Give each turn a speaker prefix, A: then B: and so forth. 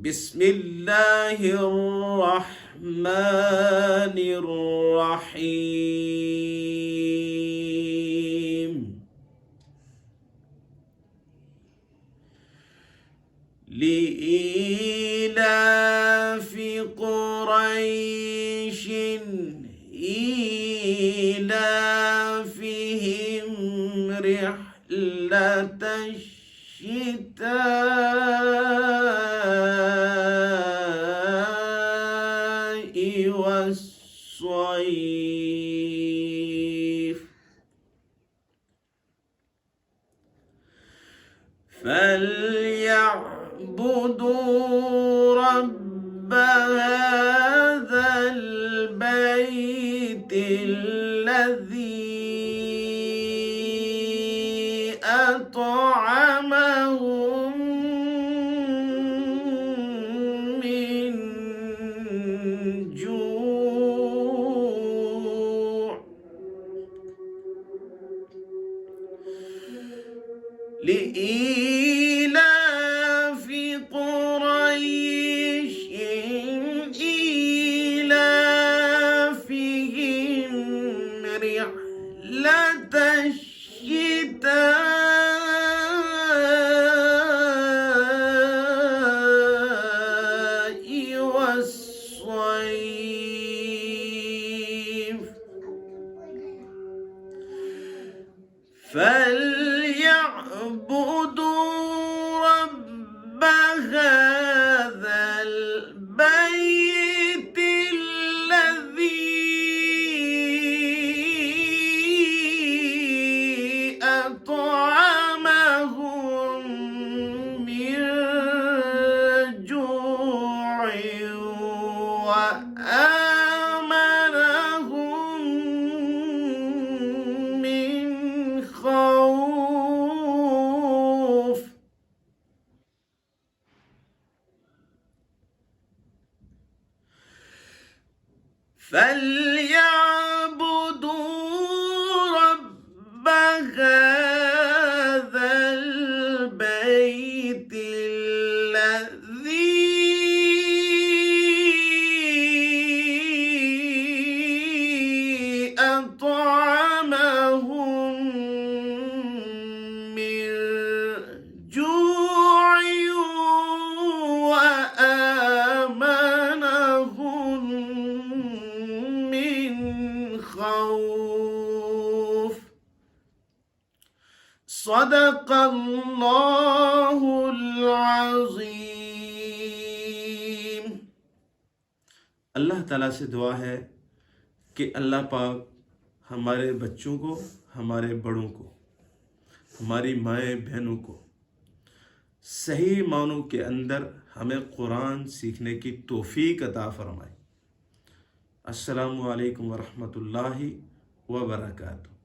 A: बिस्मिल्लाहिर्रहमानिर्रहीम। लिईलाफि क़ुरैश ईलाफिहिम रिह्लतश शिताइ वस्सय्फ़ فليعبدوا رب هذا البيت الذي أطعمهم من جوع لإيلاف قريش إيلافهم رحلة الشتاء والصيف فليعبدوا رب هذا البيت الذي أطعمهم من جوع وآمنهم من خوف فليعبدوا رب هذا البيت الذي أطعمهم من جوع وآمنهم من خوف صدق الله العظीम। अल्लाह ताला से दुआ है कि अल्लाह पाक हमारे बच्चों को, हमारे बड़ों को, हमारी माएँ बहनों को सही मानों के अंदर हमें कुरान सीखने की तौफीक अता फरमाए। अस्सलामु अलैकुम व रहमतुल्लाहि व बरकातुहू।